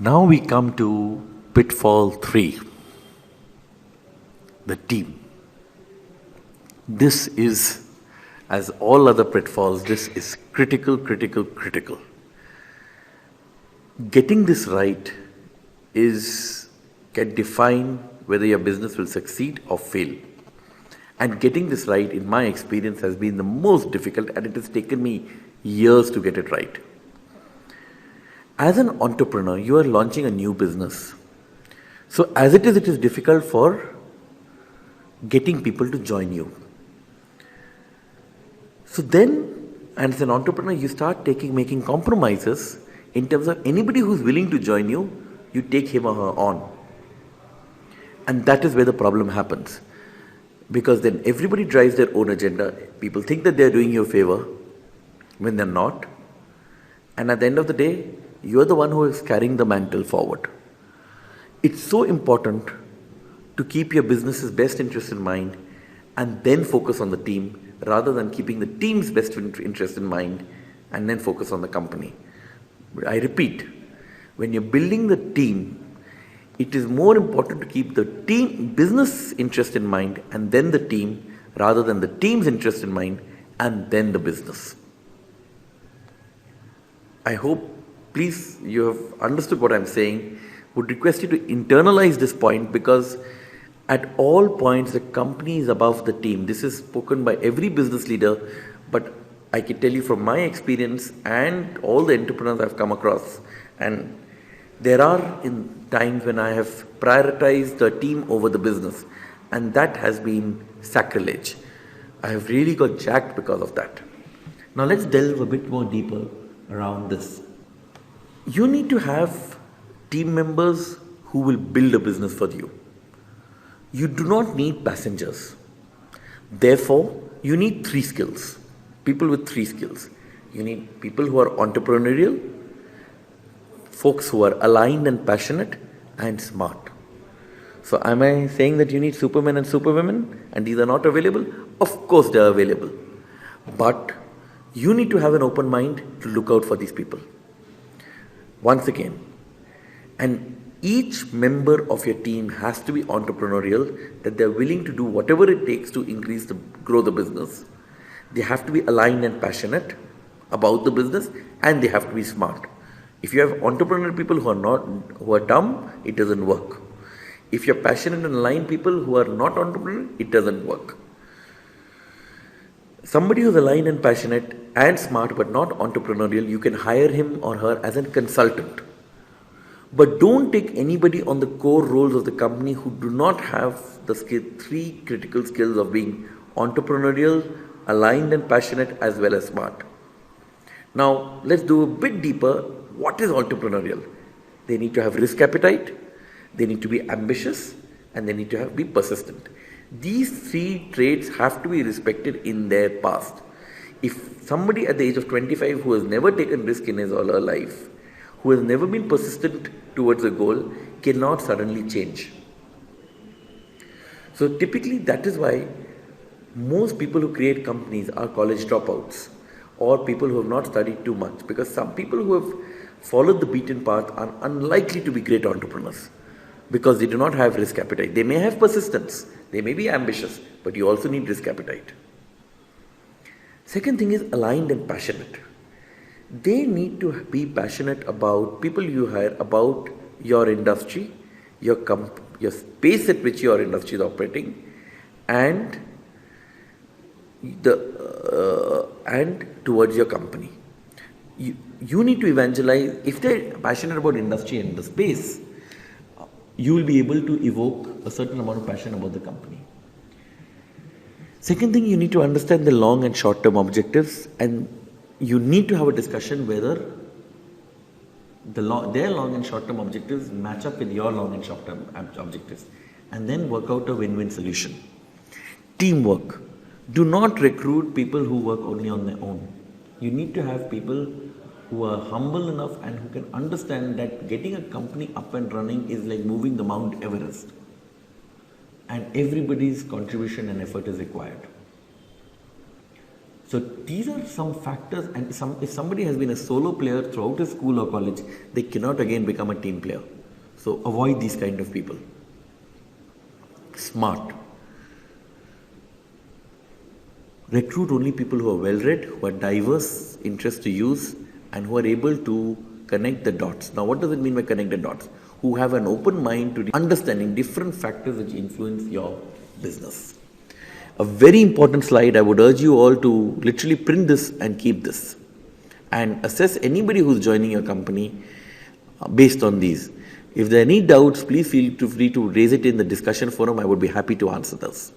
Now we come to pitfall 3, the team. This is, as all other pitfalls, this is critical. Getting this right can define whether your business will succeed or fail. And getting this right, in my experience, has been the most difficult, and it has taken me years to get it right. As an entrepreneur, you are launching a new business. So as it is difficult for getting people to join you. So then, and as an entrepreneur, you start making compromises in terms of anybody who's willing to join you, you take him or her on. And that is where the problem happens. Because then everybody drives their own agenda. People think that they're doing you a favor when they're not. And at the end of the day, you're the one who is carrying the mantle forward. It's so important to keep your business's best interest in mind and then focus on the team rather than keeping the team's best interest in mind and then focus on the company. But I repeat, when you're building the team, it is more important to keep the team business interest in mind and then the team rather than the team's interest in mind and then the business. I hope, please, you have understood what I'm saying. Would request you to internalize this point, because at all points the company is above the team. This is spoken by every business leader, but I can tell you from my experience and all the entrepreneurs I've come across, and there are in times when I have prioritized the team over the business, and that has been sacrilege. I have really got jacked because of that. Now let's delve a bit more deeper around this. You need to have team members who will build a business for you. You do not need passengers. Therefore, you need 3 skills. People with 3 skills. You need people who are entrepreneurial, folks who are aligned and passionate, and smart. So am I saying that you need supermen and superwomen and these are not available? Of course they are available. But you need to have an open mind to look out for these people. Once again, and each member of your team has to be entrepreneurial, that they're willing to do whatever it takes to grow the business. They have to be aligned and passionate about the business, and they have to be smart. If you have entrepreneurial people who are dumb, it doesn't work. If you're passionate and aligned people who are not entrepreneurial, it doesn't work. Somebody who's aligned and passionate and smart but not entrepreneurial, you can hire him or her as a consultant. But don't take anybody on the core roles of the company who do not have the 3 critical skills of being entrepreneurial, aligned and passionate, as well as smart. Now, let's do a bit deeper. What is entrepreneurial? They need to have risk appetite, they need to be ambitious, and they need to be persistent. These 3 traits have to be respected in their past. If somebody at the age of 25 who has never taken risk in his or her life, who has never been persistent towards a goal, cannot suddenly change. So typically that is why most people who create companies are college dropouts or people who have not studied too much, because some people who have followed the beaten path are unlikely to be great entrepreneurs because they do not have risk appetite. They may have persistence, they may be ambitious, but you also need risk appetite. Second thing is aligned and passionate. They need to be passionate about people you hire, about your industry, your space at which your industry is operating, and towards your company. You need to evangelize. If they're passionate about industry and the space, you will be able to evoke a certain amount of passion about the company. Second thing, you need to understand the long and short term objectives, and you need to have a discussion whether their long and short term objectives match up with your long and short term objectives, and then work out a win-win solution. Teamwork. Do not recruit people who work only on their own. You need to have people who are humble enough and who can understand that getting a company up and running is like moving the Mount Everest, and everybody's contribution and effort is required. So these are some factors, and if somebody has been a solo player throughout his school or college, they cannot again become a team player. So avoid these kind of people. Smart. Recruit only people who are well-read, who are diverse, interests to use, and who are able to connect the dots. Now, what does it mean by connect the dots? Who have an open mind to understanding different factors which influence your business. A very important slide, I would urge you all to literally print this and keep this. And assess anybody who's joining your company based on these. If there are any doubts, please feel free to raise it in the discussion forum. I would be happy to answer those.